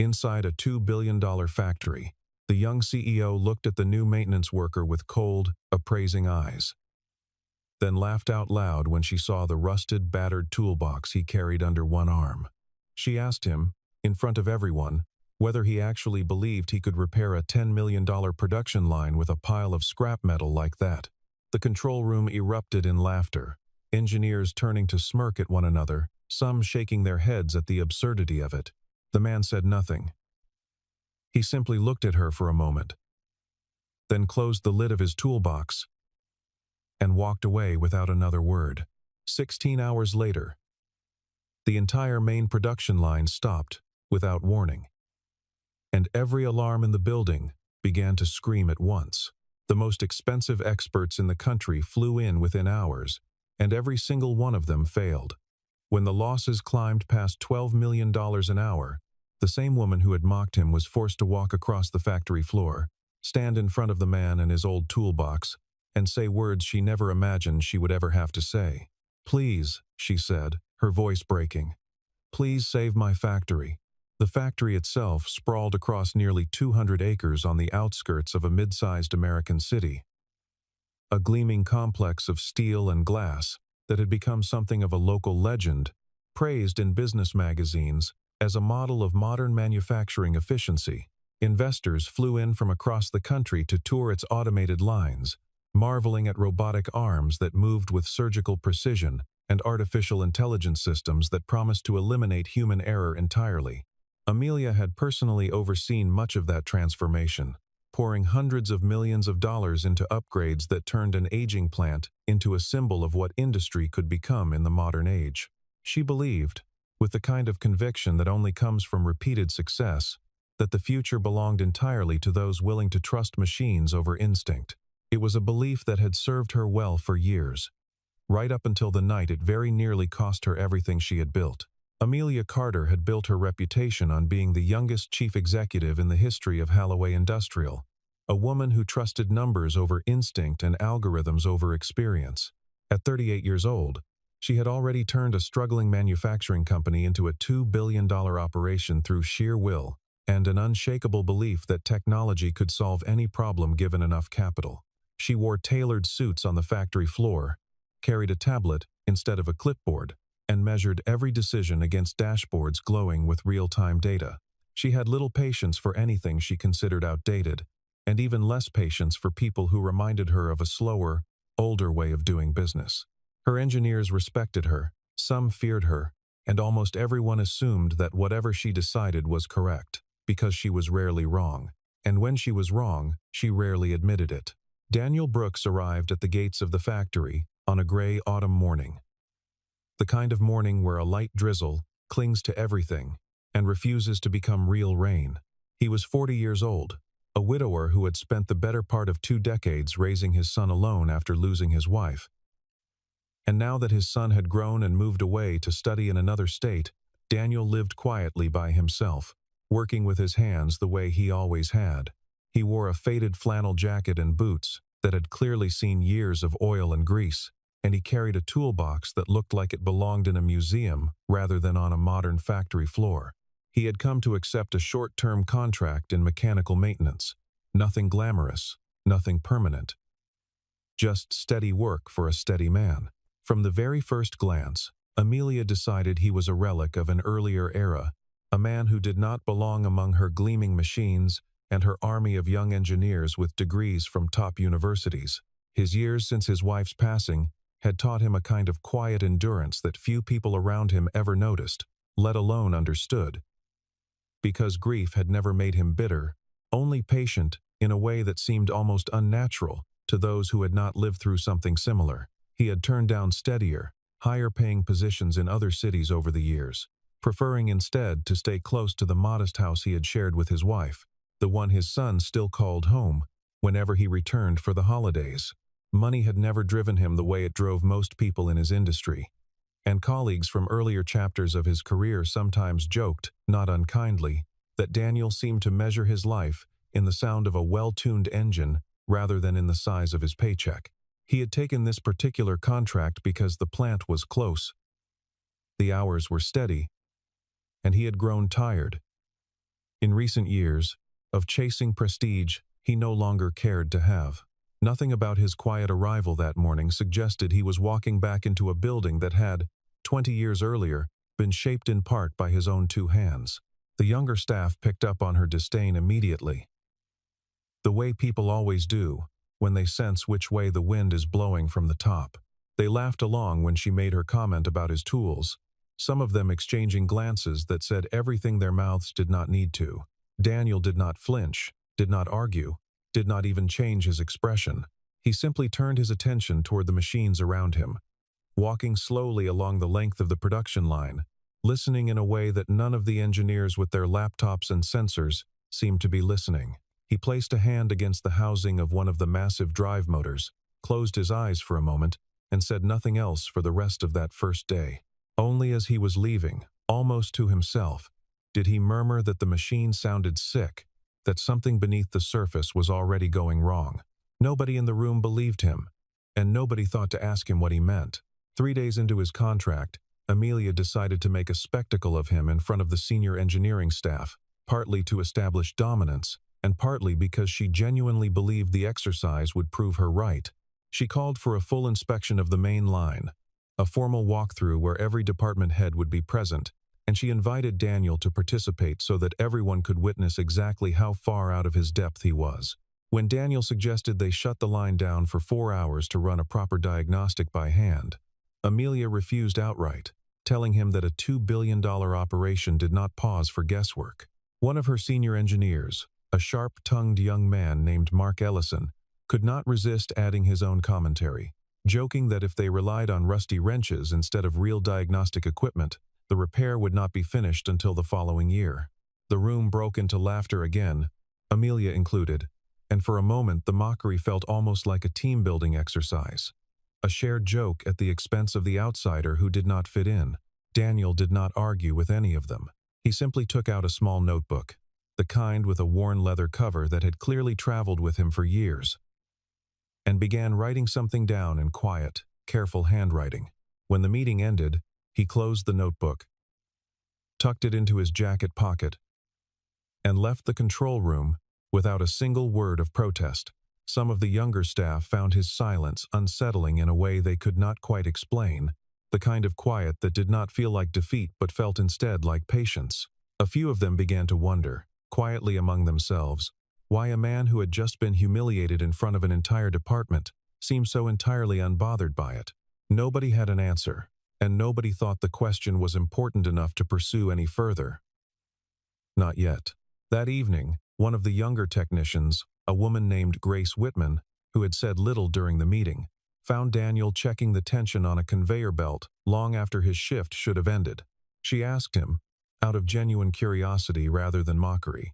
Inside a $2 billion factory, the young CEO looked at the new maintenance worker with cold, appraising eyes, then laughed out loud when she saw the rusted, battered toolbox he carried under one arm. She asked him, in front of everyone, whether he actually believed he could repair a $10 million production line with a pile of scrap metal like that. The control room erupted in laughter, engineers turning to smirk at one another, some shaking their heads at the absurdity of it. The man said nothing. He simply looked at her for a moment, then closed the lid of his toolbox and walked away without another word. 16 hours later, the entire main production line stopped without warning, and every alarm in the building began to scream at once. The most expensive experts in the country flew in within hours, and every single one of them failed. When the losses climbed past $12 million an hour, the same woman who had mocked him was forced to walk across the factory floor, stand in front of the man and his old toolbox, and say words she never imagined she would ever have to say. "Please," she said, her voice breaking. "Please save my factory." The factory itself sprawled across nearly 200 acres on the outskirts of a mid-sized American city. A gleaming complex of steel and glass that had become something of a local legend, praised in business magazines as a model of modern manufacturing efficiency. Investors flew in from across the country to tour its automated lines, marveling at robotic arms that moved with surgical precision and artificial intelligence systems that promised to eliminate human error entirely. Amelia had personally overseen much of that transformation, pouring hundreds of millions of dollars into upgrades that turned an aging plant into a symbol of what industry could become in the modern age. She believed, with the kind of conviction that only comes from repeated success, that the future belonged entirely to those willing to trust machines over instinct. It was a belief that had served her well for years, right up until the night it very nearly cost her everything she had built. Amelia Carter had built her reputation on being the youngest chief executive in the history of Holloway Industrial, a woman who trusted numbers over instinct and algorithms over experience. At 38 years old, she had already turned a struggling manufacturing company into a $2 billion operation through sheer will and an unshakable belief that technology could solve any problem given enough capital. She wore tailored suits on the factory floor, carried a tablet instead of a clipboard, and measured every decision against dashboards glowing with real-time data. She had little patience for anything she considered outdated, and even less patience for people who reminded her of a slower, older way of doing business. Her engineers respected her, some feared her, and almost everyone assumed that whatever she decided was correct, because she was rarely wrong. And when she was wrong, she rarely admitted it. Daniel Brooks arrived at the gates of the factory on a gray autumn morning. The kind of morning where a light drizzle clings to everything and refuses to become real rain. He was 40 years old, a widower who had spent the better part of 2 decades raising his son alone after losing his wife. And now that his son had grown and moved away to study in another state, Daniel lived quietly by himself, working with his hands the way he always had. He wore a faded flannel jacket and boots that had clearly seen years of oil and grease, and he carried a toolbox that looked like it belonged in a museum rather than on a modern factory floor. He had come to accept a short-term contract in mechanical maintenance. Nothing glamorous, nothing permanent. Just steady work for a steady man. From the very first glance, Amelia decided he was a relic of an earlier era, a man who did not belong among her gleaming machines and her army of young engineers with degrees from top universities. His years since his wife's passing had taught him a kind of quiet endurance that few people around him ever noticed, let alone understood. Because grief had never made him bitter, only patient in a way that seemed almost unnatural to those who had not lived through something similar. He had turned down steadier, higher-paying positions in other cities over the years, preferring instead to stay close to the modest house he had shared with his wife, the one his son still called home whenever he returned for the holidays. Money had never driven him the way it drove most people in his industry, and colleagues from earlier chapters of his career sometimes joked, not unkindly, that Daniel seemed to measure his life in the sound of a well-tuned engine rather than in the size of his paycheck. He had taken this particular contract because the plant was close, the hours were steady, and he had grown tired. In recent years, of chasing prestige he no longer cared to have. Nothing about his quiet arrival that morning suggested he was walking back into a building that had, 20 years earlier, been shaped in part by his own two hands. The younger staff picked up on her disdain immediately. The way people always do, when they sense which way the wind is blowing from the top. They laughed along when she made her comment about his tools, some of them exchanging glances that said everything their mouths did not need to. Daniel did not flinch, did not argue, did not even change his expression. He simply turned his attention toward the machines around him, walking slowly along the length of the production line, listening in a way that none of the engineers with their laptops and sensors seemed to be listening. He placed a hand against the housing of one of the massive drive motors, closed his eyes for a moment, and said nothing else for the rest of that first day. Only as he was leaving, almost to himself, did he murmur that the machine sounded sick, that something beneath the surface was already going wrong. Nobody in the room believed him, and nobody thought to ask him what he meant. 3 days into his contract, Amelia decided to make a spectacle of him in front of the senior engineering staff, partly to establish dominance, and partly because she genuinely believed the exercise would prove her right. She called for a full inspection of the main line, a formal walkthrough where every department head would be present, and she invited Daniel to participate so that everyone could witness exactly how far out of his depth he was. When Daniel suggested they shut the line down for 4 hours to run a proper diagnostic by hand, Amelia refused outright, telling him that a $2 billion operation did not pause for guesswork. One of her senior engineers, a sharp-tongued young man named Mark Ellison, could not resist adding his own commentary, joking that if they relied on rusty wrenches instead of real diagnostic equipment, the repair would not be finished until the following year. The room broke into laughter again, Amelia included, and for a moment the mockery felt almost like a team-building exercise. A shared joke at the expense of the outsider who did not fit in. Daniel did not argue with any of them. He simply took out a small notebook, the kind with a worn leather cover that had clearly traveled with him for years, and began writing something down in quiet, careful handwriting. When the meeting ended, he closed the notebook, tucked it into his jacket pocket, and left the control room without a single word of protest. Some of the younger staff found his silence unsettling in a way they could not quite explain, the kind of quiet that did not feel like defeat but felt instead like patience. A few of them began to wonder, quietly among themselves, why a man who had just been humiliated in front of an entire department seemed so entirely unbothered by it. Nobody had an answer, and nobody thought the question was important enough to pursue any further. Not yet. That evening, one of the younger technicians, a woman named Grace Whitman, who had said little during the meeting, found Daniel checking the tension on a conveyor belt long after his shift should have ended. She asked him, out of genuine curiosity rather than mockery,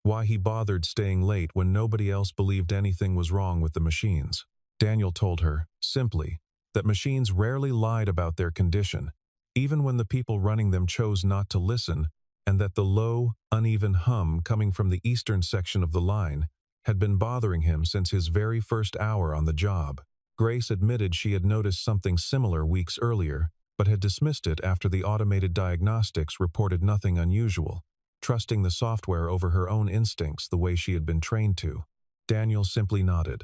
why he bothered staying late when nobody else believed anything was wrong with the machines. Daniel told her, simply, that machines rarely lied about their condition, even when the people running them chose not to listen, and that the low, uneven hum coming from the eastern section of the line had been bothering him since his very first hour on the job. Grace admitted she had noticed something similar weeks earlier, but had dismissed it after the automated diagnostics reported nothing unusual, trusting the software over her own instincts the way she had been trained to. Daniel simply nodded,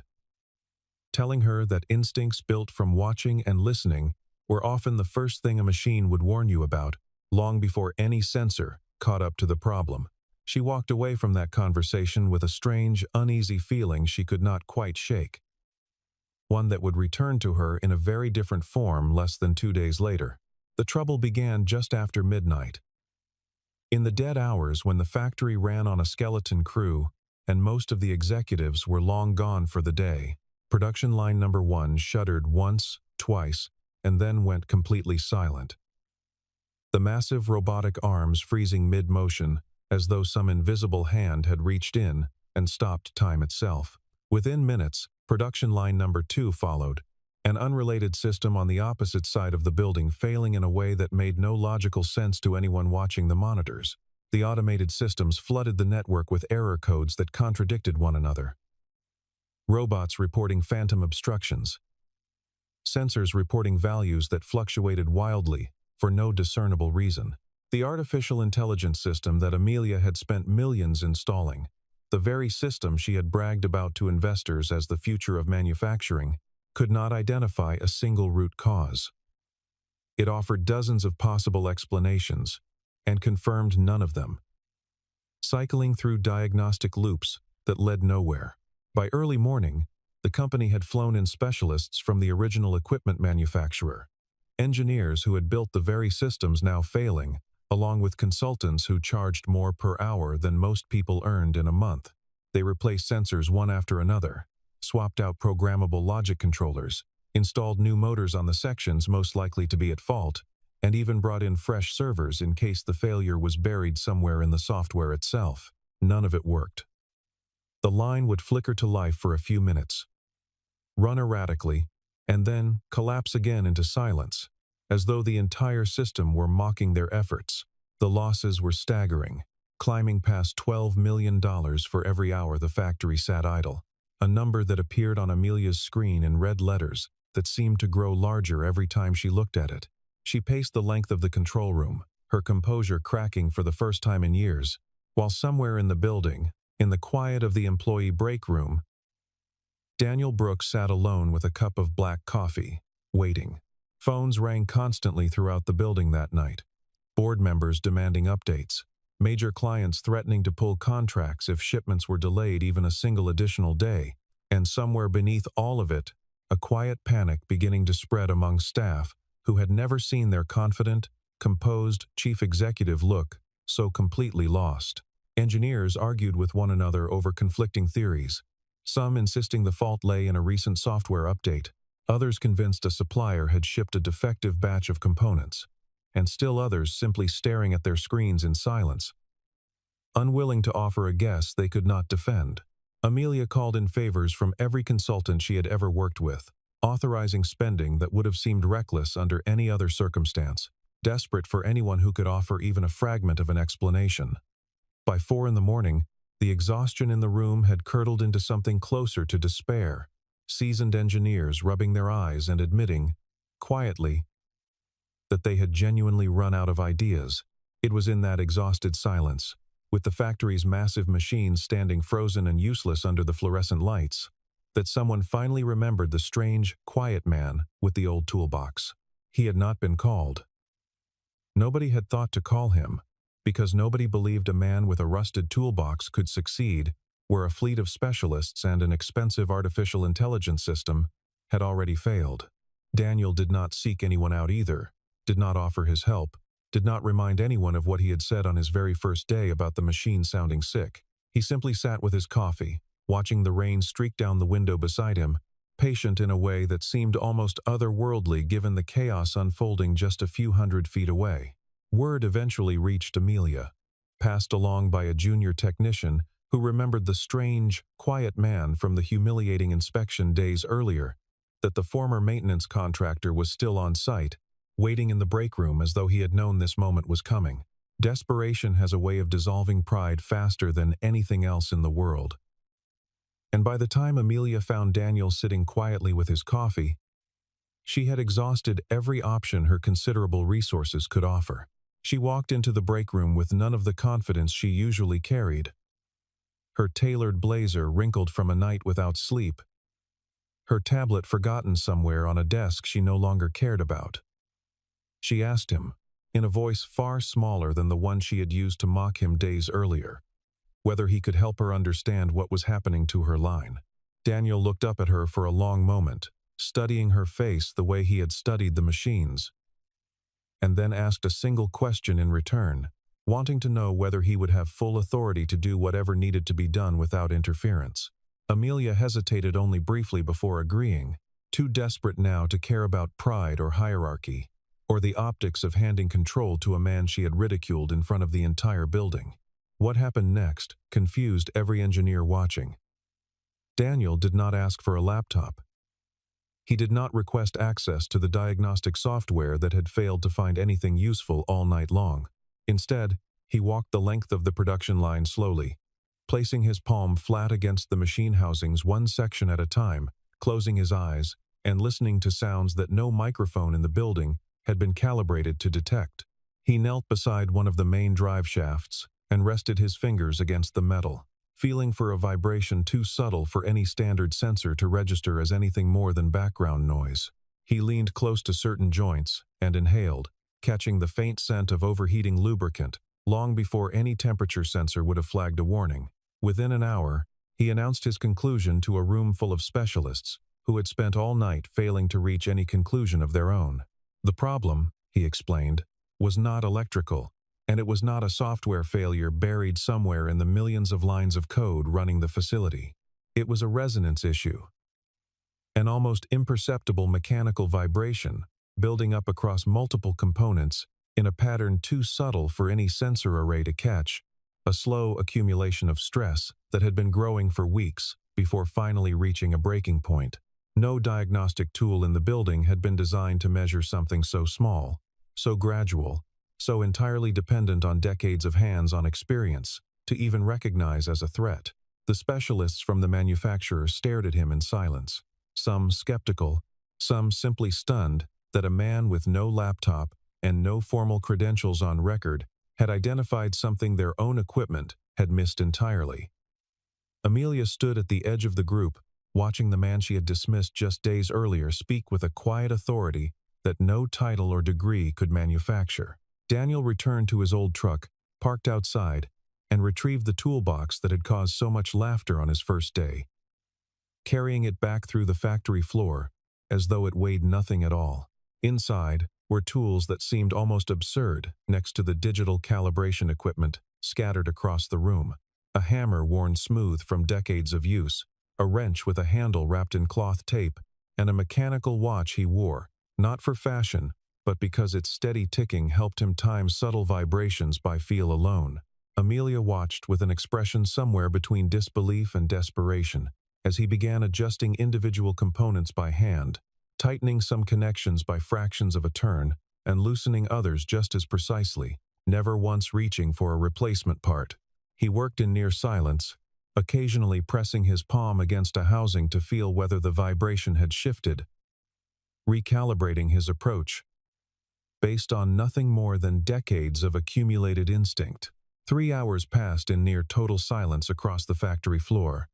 telling her that instincts built from watching and listening were often the first thing a machine would warn you about, long before any sensor caught up to the problem. She walked away from that conversation with a strange, uneasy feeling she could not quite shake, one that would return to her in a very different form less than 2 days later. The trouble began just after midnight. In the dead hours when the factory ran on a skeleton crew and most of the executives were long gone for the day, production line number 1 shuddered once, twice, and then went completely silent. The massive robotic arms freezing mid-motion, as though some invisible hand had reached in and stopped time itself. Within minutes, production line number 2 followed, an unrelated system on the opposite side of the building failing in a way that made no logical sense to anyone watching the monitors. The automated systems flooded the network with error codes that contradicted one another. Robots reporting phantom obstructions. Sensors reporting values that fluctuated wildly for no discernible reason. The artificial intelligence system that Amelia had spent millions installing, the very system she had bragged about to investors as the future of manufacturing, could not identify a single root cause. It offered dozens of possible explanations and confirmed none of them, cycling through diagnostic loops that led nowhere. By early morning, the company had flown in specialists from the original equipment manufacturer, engineers who had built the very systems now failing, along with consultants who charged more per hour than most people earned in a month. They replaced sensors one after another, swapped out programmable logic controllers, installed new motors on the sections most likely to be at fault, and even brought in fresh servers in case the failure was buried somewhere in the software itself. None of it worked. The line would flicker to life for a few minutes, run erratically, and then collapse again into silence, as though the entire system were mocking their efforts. The losses were staggering, climbing past $12 million for every hour the factory sat idle, a number that appeared on Amelia's screen in red letters that seemed to grow larger every time she looked at it. She paced the length of the control room, her composure cracking for the first time in years, while somewhere in the building, in the quiet of the employee break room, Daniel Brooks sat alone with a cup of black coffee, waiting. Phones rang constantly throughout the building that night. Board members demanding updates, major clients threatening to pull contracts if shipments were delayed even a single additional day, and somewhere beneath all of it, a quiet panic beginning to spread among staff who had never seen their confident, composed chief executive look so completely lost. Engineers argued with one another over conflicting theories, some insisting the fault lay in a recent software update, others convinced a supplier had shipped a defective batch of components, and still others simply staring at their screens in silence, unwilling to offer a guess they could not defend. Amelia called in favors from every consultant she had ever worked with, authorizing spending that would have seemed reckless under any other circumstance, desperate for anyone who could offer even a fragment of an explanation. By 4 in the morning, the exhaustion in the room had curdled into something closer to despair, seasoned engineers rubbing their eyes and admitting, quietly, that they had genuinely run out of ideas. It was in that exhausted silence, with the factory's massive machines standing frozen and useless under the fluorescent lights, that someone finally remembered the strange, quiet man with the old toolbox. He had not been called. Nobody had thought to call him, because nobody believed a man with a rusted toolbox could succeed where a fleet of specialists and an expensive artificial intelligence system had already failed. Daniel did not seek anyone out either, did not offer his help, did not remind anyone of what he had said on his very first day about the machine sounding sick. He simply sat with his coffee, watching the rain streak down the window beside him, patient in a way that seemed almost otherworldly given the chaos unfolding just a few hundred feet away. Word eventually reached Amelia, passed along by a junior technician who remembered the strange, quiet man from the humiliating inspection days earlier, that the former maintenance contractor was still on site, waiting in the break room as though he had known this moment was coming. Desperation has a way of dissolving pride faster than anything else in the world. And by the time Amelia found Daniel sitting quietly with his coffee, she had exhausted every option her considerable resources could offer. She walked into the break room with none of the confidence she usually carried, her tailored blazer wrinkled from a night without sleep, her tablet forgotten somewhere on a desk she no longer cared about. She asked him, in a voice far smaller than the one she had used to mock him days earlier, whether he could help her understand what was happening to her line. Daniel looked up at her for a long moment, studying her face the way he had studied the machines, and then asked a single question in return, wanting to know whether he would have full authority to do whatever needed to be done without interference. Amelia hesitated only briefly before agreeing, too desperate now to care about pride or hierarchy, or the optics of handing control to a man she had ridiculed in front of the entire building. What happened next confused every engineer watching. Daniel did not ask for a laptop. He did not request access to the diagnostic software that had failed to find anything useful all night long. Instead, he walked the length of the production line slowly, placing his palm flat against the machine housings one section at a time, closing his eyes, and listening to sounds that no microphone in the building had been calibrated to detect. He knelt beside one of the main drive shafts and rested his fingers against the metal, feeling for a vibration too subtle for any standard sensor to register as anything more than background noise. He leaned close to certain joints and inhaled, catching the faint scent of overheating lubricant, long before any temperature sensor would have flagged a warning. Within an hour, he announced his conclusion to a room full of specialists who had spent all night failing to reach any conclusion of their own. The problem, he explained, was not electrical, and it was not a software failure buried somewhere in the millions of lines of code running the facility. It was a resonance issue. An almost imperceptible mechanical vibration building up across multiple components in a pattern too subtle for any sensor array to catch, a slow accumulation of stress that had been growing for weeks before finally reaching a breaking point. No diagnostic tool in the building had been designed to measure something so small, so gradual, so entirely dependent on decades of hands-on experience to even recognize as a threat. The specialists from the manufacturer stared at him in silence, some skeptical, some simply stunned that a man with no laptop and no formal credentials on record had identified something their own equipment had missed entirely. Amelia stood at the edge of the group, watching the man she had dismissed just days earlier speak with a quiet authority that no title or degree could manufacture. Daniel returned to his old truck, parked outside, and retrieved the toolbox that had caused so much laughter on his first day, carrying it back through the factory floor as though it weighed nothing at all. Inside were tools that seemed almost absurd next to the digital calibration equipment scattered across the room. A hammer worn smooth from decades of use, a wrench with a handle wrapped in cloth tape, and a mechanical watch he wore, not for fashion, but because its steady ticking helped him time subtle vibrations by feel alone. Amelia watched with an expression somewhere between disbelief and desperation as he began adjusting individual components by hand, tightening some connections by fractions of a turn, and loosening others just as precisely, never once reaching for a replacement part. He worked in near silence, occasionally pressing his palm against a housing to feel whether the vibration had shifted, recalibrating his approach, based on nothing more than decades of accumulated instinct. 3 hours passed in near total silence across the factory floor.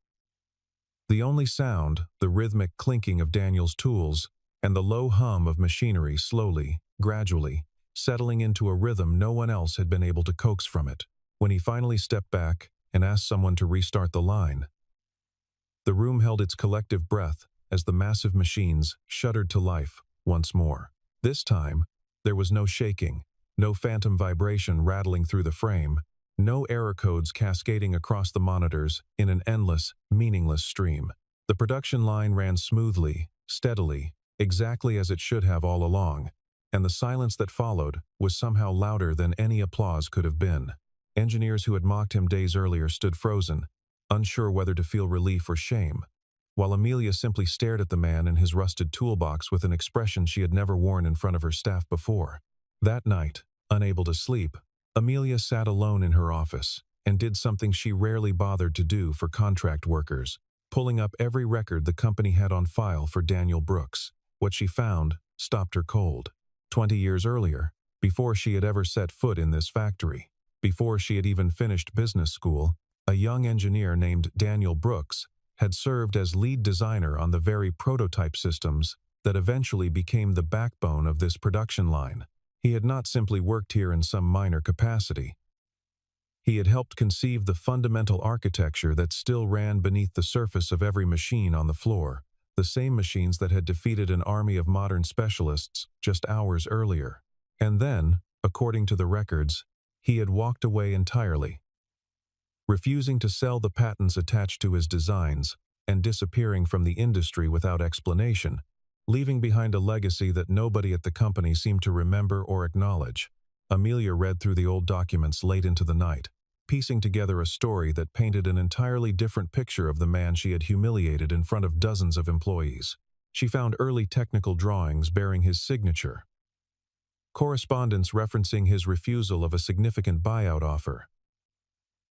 The only sound, the rhythmic clinking of Daniel's tools, and the low hum of machinery slowly, gradually, settling into a rhythm no one else had been able to coax from it. When he finally stepped back and asked someone to restart the line, the room held its collective breath as the massive machines shuddered to life once more. This time, there was no shaking, no phantom vibration rattling through the frame, no error codes cascading across the monitors in an endless, meaningless stream. The production line ran smoothly, steadily, exactly as it should have all along, and the silence that followed was somehow louder than any applause could have been. Engineers who had mocked him days earlier stood frozen, unsure whether to feel relief or shame, while Amelia simply stared at the man in his rusted toolbox with an expression she had never worn in front of her staff before. That night, unable to sleep, Amelia sat alone in her office and did something she rarely bothered to do for contract workers, pulling up every record the company had on file for Daniel Brooks. What she found stopped her cold. 20 years earlier, before she had ever set foot in this factory, before she had even finished business school, a young engineer named Daniel Brooks had served as lead designer on the very prototype systems that eventually became the backbone of this production line. He had not simply worked here in some minor capacity. He had helped conceive the fundamental architecture that still ran beneath the surface of every machine on the floor, the same machines that had defeated an army of modern specialists just hours earlier. And then, according to the records, he had walked away entirely, refusing to sell the patents attached to his designs and disappearing from the industry without explanation, leaving behind a legacy that nobody at the company seemed to remember or acknowledge. Amelia read through the old documents late into the night, piecing together a story that painted an entirely different picture of the man she had humiliated in front of dozens of employees. She found early technical drawings bearing his signature, correspondence referencing his refusal of a significant buyout offer.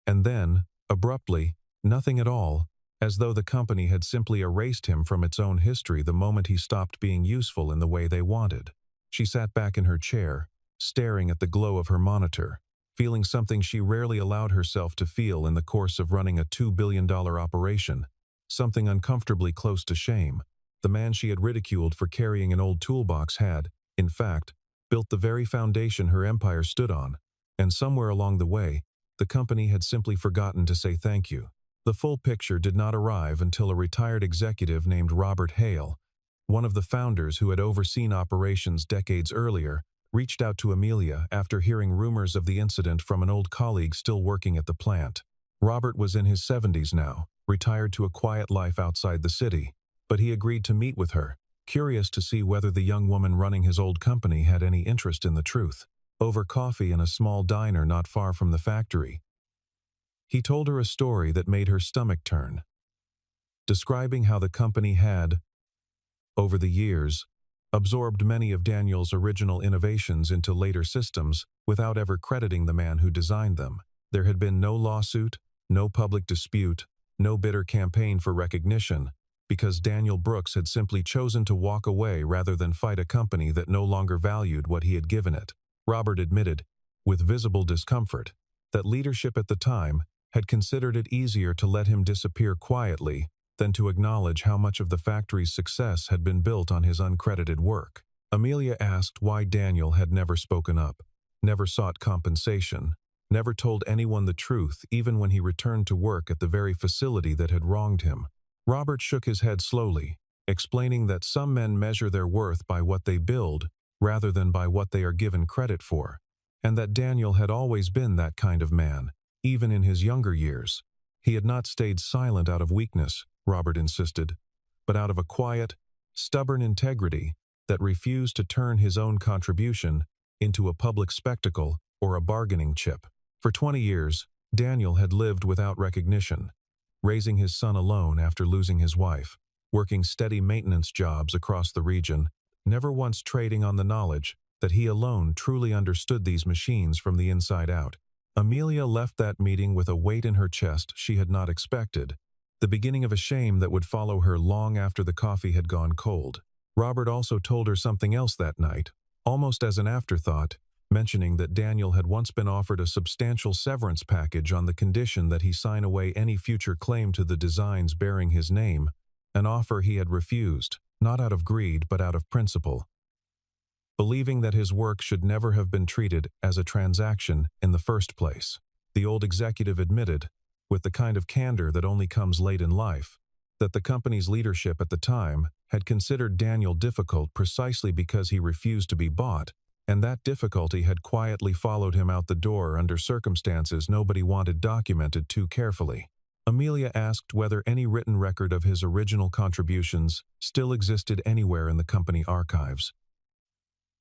And then, abruptly, nothing at all, as though the company had simply erased him from its own history the moment he stopped being useful in the way they wanted. She sat back in her chair, staring at the glow of her monitor, feeling something she rarely allowed herself to feel in the course of running a $2 billion operation, something uncomfortably close to shame. The man she had ridiculed for carrying an old toolbox had, in fact, built the very foundation her empire stood on, and somewhere along the way, the company had simply forgotten to say thank you. The full picture did not arrive until a retired executive named Robert Hale, one of the founders who had overseen operations decades earlier, reached out to Amelia after hearing rumors of the incident from an old colleague still working at the plant. Robert was in his 70s now, retired to a quiet life outside the city, but he agreed to meet with her, curious to see whether the young woman running his old company had any interest in the truth. Over coffee in a small diner not far from the factory, he told her a story that made her stomach turn, describing how the company had, over the years, absorbed many of Daniel's original innovations into later systems without ever crediting the man who designed them. There had been no lawsuit, no public dispute, no bitter campaign for recognition, because Daniel Brooks had simply chosen to walk away rather than fight a company that no longer valued what he had given it. Robert admitted, with visible discomfort, that leadership at the time had considered it easier to let him disappear quietly than to acknowledge how much of the factory's success had been built on his uncredited work. Amelia asked why Daniel had never spoken up, never sought compensation, never told anyone the truth even when he returned to work at the very facility that had wronged him. Robert shook his head slowly, explaining that some men measure their worth by what they build rather than by what they are given credit for, and that Daniel had always been that kind of man, even in his younger years. He had not stayed silent out of weakness, Robert insisted, but out of a quiet, stubborn integrity that refused to turn his own contribution into a public spectacle or a bargaining chip. For 20 years, Daniel had lived without recognition, raising his son alone after losing his wife, working steady maintenance jobs across the region, never once trading on the knowledge that he alone truly understood these machines from the inside out. Amelia left that meeting with a weight in her chest she had not expected, the beginning of a shame that would follow her long after the coffee had gone cold. Robert also told her something else that night, almost as an afterthought, mentioning that Daniel had once been offered a substantial severance package on the condition that he sign away any future claim to the designs bearing his name, an offer he had refused, not out of greed but out of principle, believing that his work should never have been treated as a transaction in the first place. The old executive admitted, with the kind of candor that only comes late in life, that the company's leadership at the time had considered Daniel difficult precisely because he refused to be bought, and that difficulty had quietly followed him out the door under circumstances nobody wanted documented too carefully. Amelia asked whether any written record of his original contributions still existed anywhere in the company archives,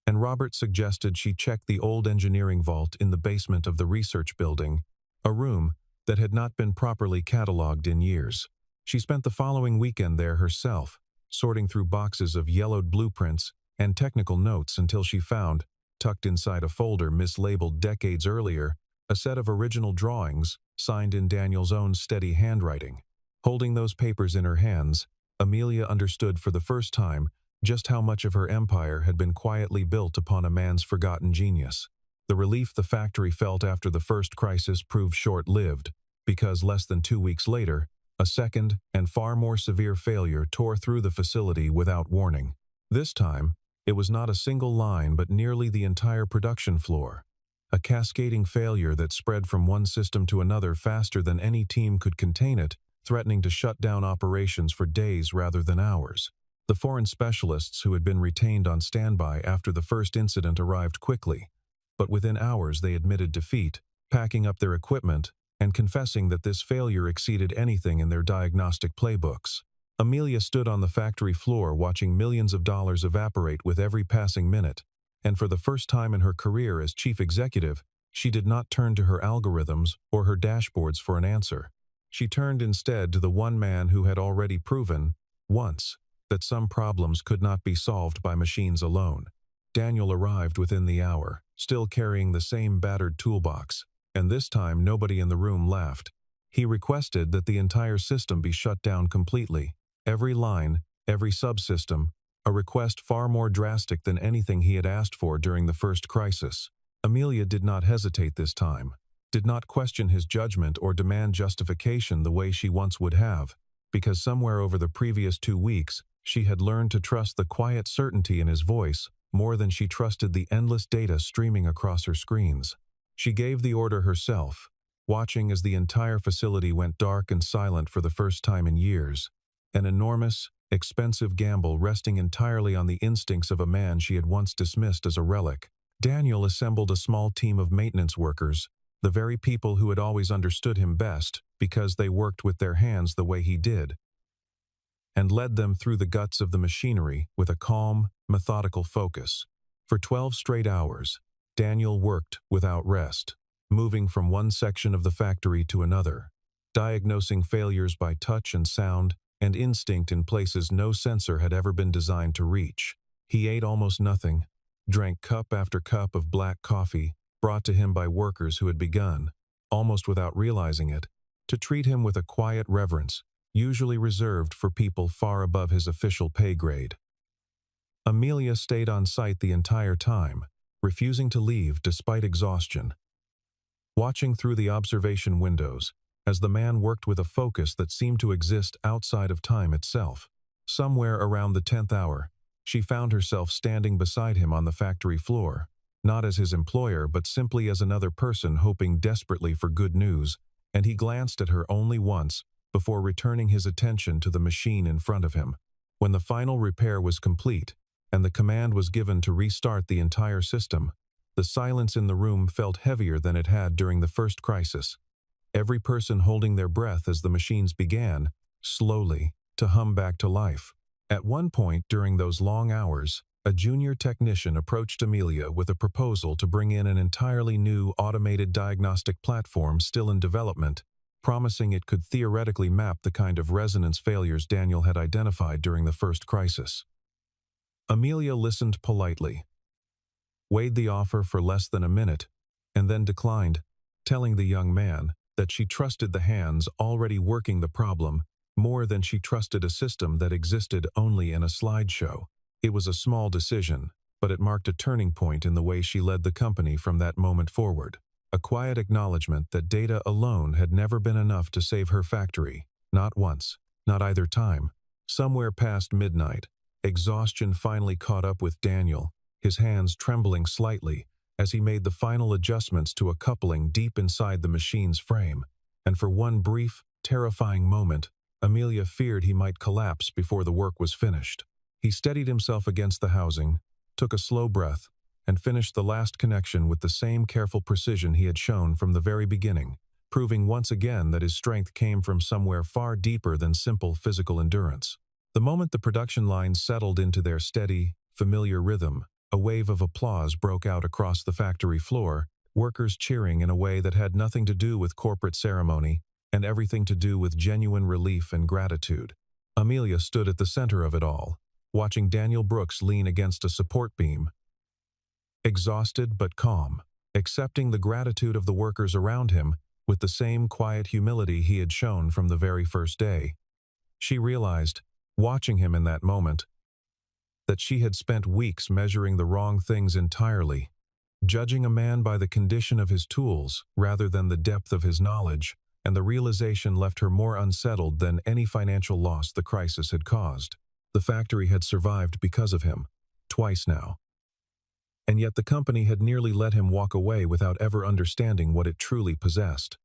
and Robert suggested she check the old engineering vault in the basement of the research building, a room that had not been properly cataloged in years. She spent the following weekend there herself, sorting through boxes of yellowed blueprints and technical notes until she found, tucked inside a folder mislabeled decades earlier, a set of original drawings signed in Daniel's own steady handwriting. Holding those papers in her hands, Amelia understood for the first time just how much of her empire had been quietly built upon a man's forgotten genius. The relief the factory felt after the first crisis proved short-lived, because less than 2 weeks later, a second and far more severe failure tore through the facility without warning. This time, it was not a single line but nearly the entire production floor, a cascading failure that spread from one system to another faster than any team could contain it, threatening to shut down operations for days rather than hours. The foreign specialists who had been retained on standby after the first incident arrived quickly, but within hours they admitted defeat, packing up their equipment and confessing that this failure exceeded anything in their diagnostic playbooks. Amelia stood on the factory floor watching millions of dollars evaporate with every passing minute, and for the first time in her career as chief executive, she did not turn to her algorithms or her dashboards for an answer. She turned instead to the one man who had already proven, once, that some problems could not be solved by machines alone. Daniel arrived within the hour, still carrying the same battered toolbox, and this time nobody in the room laughed. He requested that the entire system be shut down completely, every line, every subsystem, a request far more drastic than anything he had asked for during the first crisis. Amelia did not hesitate this time, did not question his judgment or demand justification the way she once would have, because somewhere over the previous 2 weeks, she had learned to trust the quiet certainty in his voice more than she trusted the endless data streaming across her screens. She gave the order herself, watching as the entire facility went dark and silent for the first time in years, an enormous, expensive gamble resting entirely on the instincts of a man she had once dismissed as a relic. Daniel assembled a small team of maintenance workers, the very people who had always understood him best because they worked with their hands the way he did, and led them through the guts of the machinery with a calm, methodical focus. For 12 straight hours, Daniel worked without rest, moving from one section of the factory to another, diagnosing failures by touch and sound and instinct in places no sensor had ever been designed to reach. He ate almost nothing, drank cup after cup of black coffee brought to him by workers who had begun, almost without realizing it, to treat him with a quiet reverence, usually reserved for people far above his official pay grade. Amelia stayed on site the entire time, refusing to leave despite exhaustion. Watching through the observation windows, as the man worked with a focus that seemed to exist outside of time itself. Somewhere around the 10th hour, she found herself standing beside him on the factory floor, not as his employer but simply as another person hoping desperately for good news, and he glanced at her only once before returning his attention to the machine in front of him. When the final repair was complete, and the command was given to restart the entire system, the silence in the room felt heavier than it had during the first crisis. Every person holding their breath as the machines began, slowly, to hum back to life. At one point during those long hours, a junior technician approached Amelia with a proposal to bring in an entirely new automated diagnostic platform still in development, promising it could theoretically map the kind of resonance failures Daniel had identified during the first crisis. Amelia listened politely, weighed the offer for less than a minute, and then declined, telling the young man that she trusted the hands already working the problem more than she trusted a system that existed only in a slideshow. It was a small decision, but it marked a turning point in the way she led the company from that moment forward. A quiet acknowledgement that data alone had never been enough to save her factory, not once, not either time. Somewhere past midnight, exhaustion finally caught up with Daniel, his hands trembling slightly as he made the final adjustments to a coupling deep inside the machine's frame, and for one brief, terrifying moment, Amelia feared he might collapse before the work was finished. He steadied himself against the housing, took a slow breath, and finished the last connection with the same careful precision he had shown from the very beginning, proving once again that his strength came from somewhere far deeper than simple physical endurance. The moment the production lines settled into their steady, familiar rhythm, a wave of applause broke out across the factory floor, workers cheering in a way that had nothing to do with corporate ceremony and everything to do with genuine relief and gratitude. Amelia stood at the center of it all, watching Daniel Brooks lean against a support beam, exhausted but calm, accepting the gratitude of the workers around him with the same quiet humility he had shown from the very first day. She realized, watching him in that moment, that she had spent weeks measuring the wrong things entirely, judging a man by the condition of his tools rather than the depth of his knowledge, and the realization left her more unsettled than any financial loss the crisis had caused. The factory had survived because of him, twice now. And yet the company had nearly let him walk away without ever understanding what it truly possessed.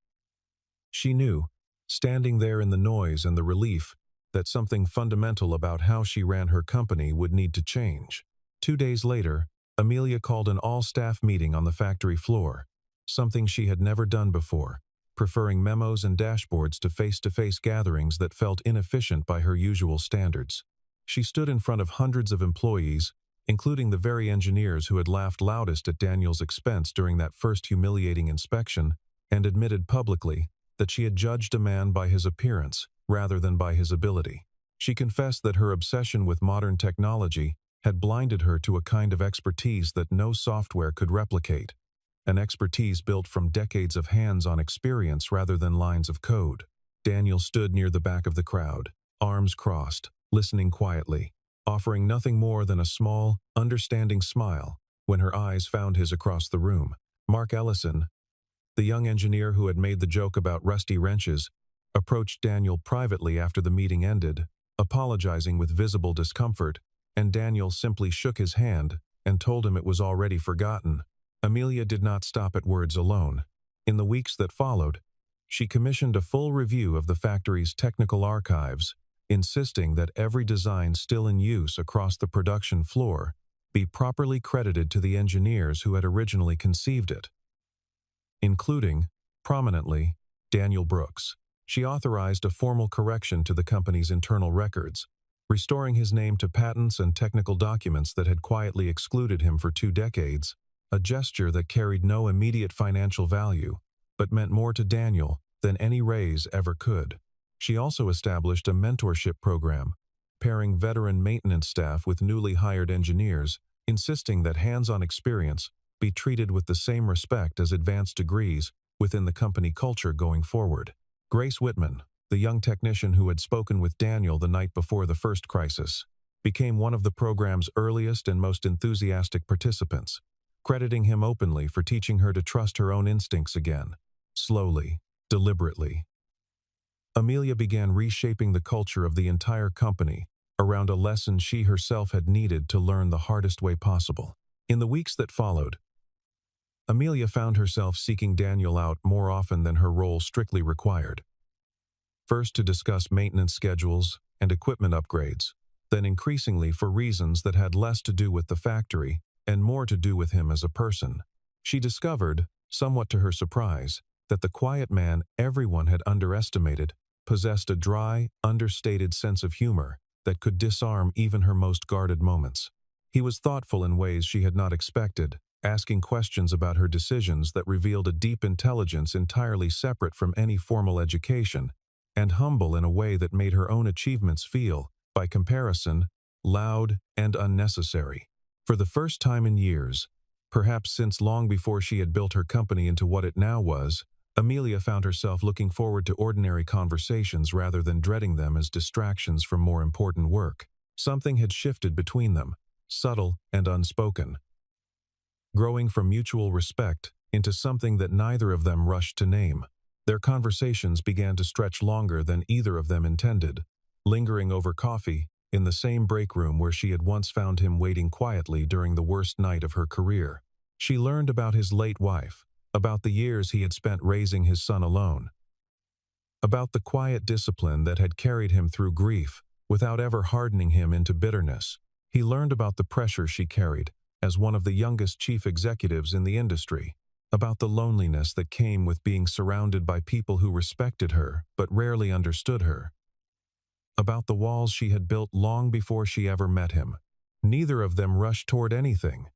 She knew, standing there in the noise and the relief, that something fundamental about how she ran her company would need to change. 2 days later, Amelia called an all-staff meeting on the factory floor, something she had never done before, preferring memos and dashboards to face-to-face gatherings that felt inefficient by her usual standards. She stood in front of hundreds of employees, including the very engineers who had laughed loudest at Daniel's expense during that first humiliating inspection, and admitted publicly that she had judged a man by his appearance rather than by his ability. She confessed that her obsession with modern technology had blinded her to a kind of expertise that no software could replicate, an expertise built from decades of hands-on experience rather than lines of code. Daniel stood near the back of the crowd, arms crossed, listening quietly. offering nothing more than a small, understanding smile when her eyes found his across the room. Mark Ellison, the young engineer who had made the joke about rusty wrenches, approached Daniel privately after the meeting ended, apologizing with visible discomfort, and Daniel simply shook his hand and told him it was already forgotten. Amelia did not stop at words alone. In the weeks that followed, she commissioned a full review of the factory's technical archives, insisting that every design still in use across the production floor be properly credited to the engineers who had originally conceived it, including, prominently, Daniel Brooks. She authorized a formal correction to the company's internal records, restoring his name to patents and technical documents that had quietly excluded him for 2 decades, a gesture that carried no immediate financial value, but meant more to Daniel than any raise ever could. She also established a mentorship program, pairing veteran maintenance staff with newly hired engineers, insisting that hands-on experience be treated with the same respect as advanced degrees within the company culture going forward. Grace Whitman, the young technician who had spoken with Daniel the night before the first crisis, became one of the program's earliest and most enthusiastic participants, crediting him openly for teaching her to trust her own instincts again. Slowly, deliberately, Amelia began reshaping the culture of the entire company around a lesson she herself had needed to learn the hardest way possible. In the weeks that followed, Amelia found herself seeking Daniel out more often than her role strictly required. First to discuss maintenance schedules and equipment upgrades, then increasingly for reasons that had less to do with the factory and more to do with him as a person. She discovered, somewhat to her surprise, that the quiet man everyone had underestimated possessed a dry, understated sense of humor that could disarm even her most guarded moments. He was thoughtful in ways she had not expected, asking questions about her decisions that revealed a deep intelligence entirely separate from any formal education, and humble in a way that made her own achievements feel, by comparison, loud and unnecessary. For the first time in years, perhaps since long before she had built her company into what it now was, Amelia found herself looking forward to ordinary conversations rather than dreading them as distractions from more important work. Something had shifted between them, subtle and unspoken, growing from mutual respect into something that neither of them rushed to name. Their conversations began to stretch longer than either of them intended, lingering over coffee in the same break room where she had once found him waiting quietly during the worst night of her career. She learned about his late wife, about the years he had spent raising his son alone, about the quiet discipline that had carried him through grief without ever hardening him into bitterness. He learned about the pressure she carried as one of the youngest chief executives in the industry, about the loneliness that came with being surrounded by people who respected her but rarely understood her, about the walls she had built long before she ever met him. Neither of them rushed toward anything,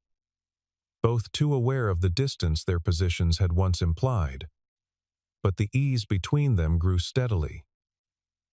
both too aware of the distance their positions had once implied. But the ease between them grew steadily,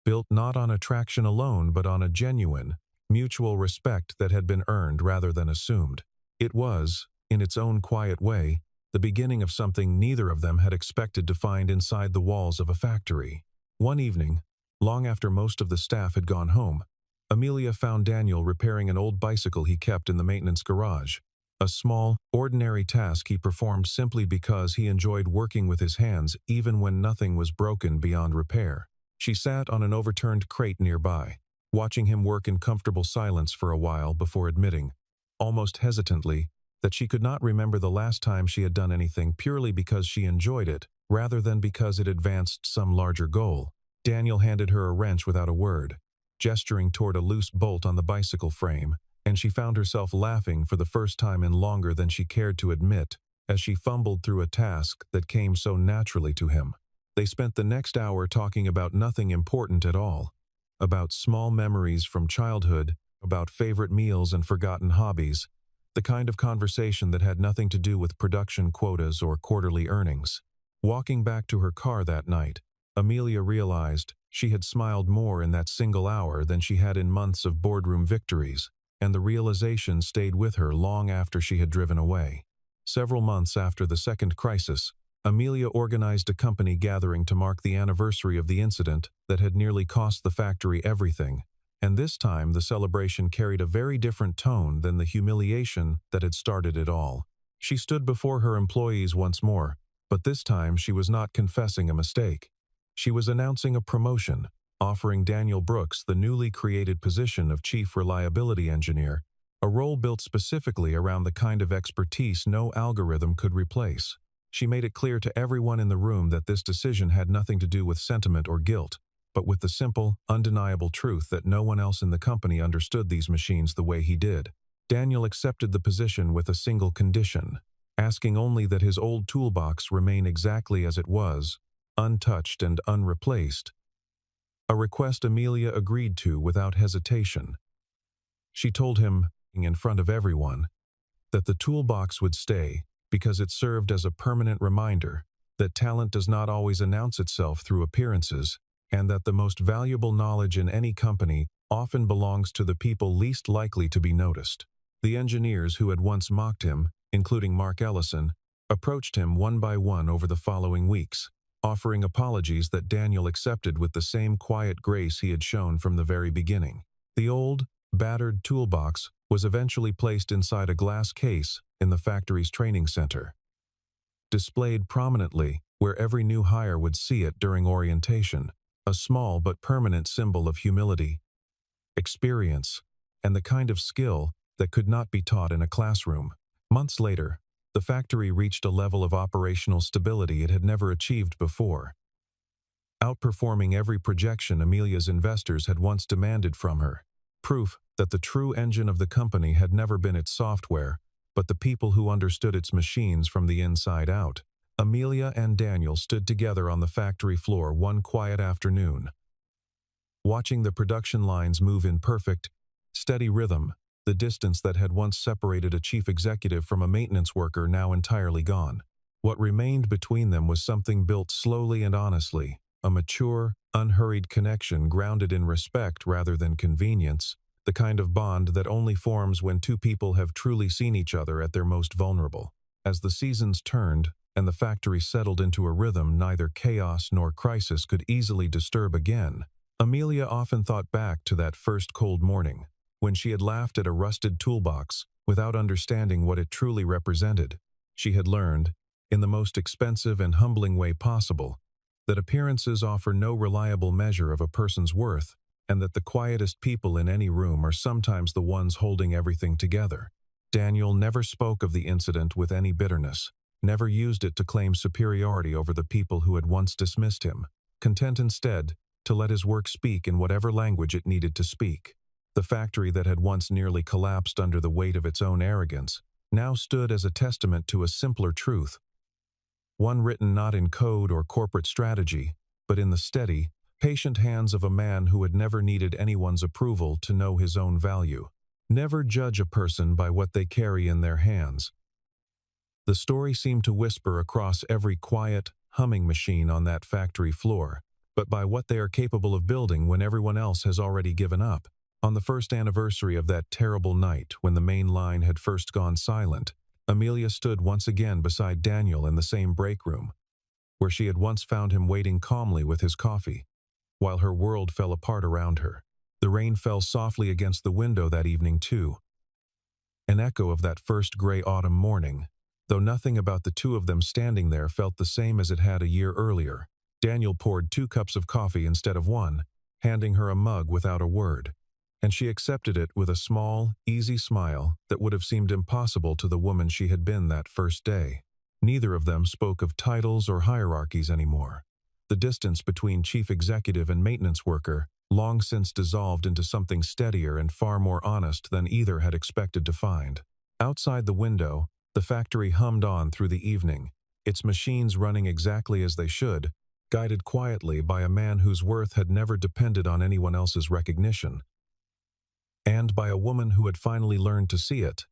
built not on attraction alone but on a genuine, mutual respect that had been earned rather than assumed. It was, in its own quiet way, the beginning of something neither of them had expected to find inside the walls of a factory. One evening, long after most of the staff had gone home, Amelia found Daniel repairing an old bicycle he kept in the maintenance garage, a small, ordinary task he performed simply because he enjoyed working with his hands even when nothing was broken beyond repair. She sat on an overturned crate nearby, watching him work in comfortable silence for a while before admitting, almost hesitantly, that she could not remember the last time she had done anything purely because she enjoyed it, rather than because it advanced some larger goal. Daniel handed her a wrench without a word, gesturing toward a loose bolt on the bicycle frame, and she found herself laughing for the first time in longer than she cared to admit, as she fumbled through a task that came so naturally to him. They spent the next hour talking about nothing important at all, about small memories from childhood, about favorite meals and forgotten hobbies, the kind of conversation that had nothing to do with production quotas or quarterly earnings. Walking back to her car that night, Amelia realized she had smiled more in that single hour than she had in months of boardroom victories, and the realization stayed with her long after she had driven away. Several months after the second crisis, Amelia organized a company gathering to mark the anniversary of the incident that had nearly cost the factory everything, And this time the celebration carried a very different tone than the humiliation that had started it all. She stood before her employees once more, but this time she was not confessing a mistake. She was announcing a promotion, offering Daniel Brooks the newly created position of Chief Reliability Engineer, a role built specifically around the kind of expertise no algorithm could replace. She made it clear to everyone in the room that this decision had nothing to do with sentiment or guilt, but with the simple, undeniable truth that no one else in the company understood these machines the way he did. Daniel accepted the position with a single condition, asking only that his old toolbox remain exactly as it was, untouched and unreplaced. A request Amelia agreed to without hesitation. She told him, in front of everyone, that the toolbox would stay because it served as a permanent reminder that talent does not always announce itself through appearances, and that the most valuable knowledge in any company often belongs to the people least likely to be noticed. The engineers who had once mocked him, including Mark Ellison, approached him one by one over the following weeks, offering apologies that Daniel accepted with the same quiet grace he had shown from the very beginning. The old, battered toolbox was eventually placed inside a glass case in the factory's training center, displayed prominently where every new hire would see it during orientation, a small but permanent symbol of humility, experience, and the kind of skill that could not be taught in a classroom. Months later, the factory reached a level of operational stability it had never achieved before, outperforming every projection Amelia's investors had once demanded from her. Proof that the true engine of the company had never been its software, but the people who understood its machines from the inside out. Amelia and Daniel stood together on the factory floor one quiet afternoon, watching the production lines move in perfect, steady rhythm, the distance that had once separated a chief executive from a maintenance worker now entirely gone. What remained between them was something built slowly and honestly, a mature, unhurried connection grounded in respect rather than convenience, the kind of bond that only forms when two people have truly seen each other at their most vulnerable. As the seasons turned, and the factory settled into a rhythm neither chaos nor crisis could easily disturb again, Amelia often thought back to that first cold morning, when she had laughed at a rusted toolbox without understanding what it truly represented. She had learned, in the most expensive and humbling way possible, that appearances offer no reliable measure of a person's worth, and that the quietest people in any room are sometimes the ones holding everything together. Daniel never spoke of the incident with any bitterness, never used it to claim superiority over the people who had once dismissed him, content instead to let his work speak in whatever language it needed to speak. The factory that had once nearly collapsed under the weight of its own arrogance now stood as a testament to a simpler truth, one written not in code or corporate strategy, but in the steady, patient hands of a man who had never needed anyone's approval to know his own value. Never judge a person by what they carry in their hands. The story seemed to whisper across every quiet, humming machine on that factory floor, but by what they are capable of building when everyone else has already given up. On the first anniversary of that terrible night when the main line had first gone silent, Amelia stood once again beside Daniel in the same break room, where she had once found him waiting calmly with his coffee, while her world fell apart around her. The rain fell softly against the window that evening too, an echo of that first gray autumn morning, though nothing about the two of them standing there felt the same as it had a year earlier. Daniel poured 2 cups of coffee instead of 1, handing her a mug without a word, and she accepted it with a small, easy smile that would have seemed impossible to the woman she had been that first day. Neither of them spoke of titles or hierarchies anymore. The distance between chief executive and maintenance worker long since dissolved into something steadier and far more honest than either had expected to find. Outside the window, the factory hummed on through the evening, its machines running exactly as they should, guided quietly by a man whose worth had never depended on anyone else's recognition, and by a woman who had finally learned to see it.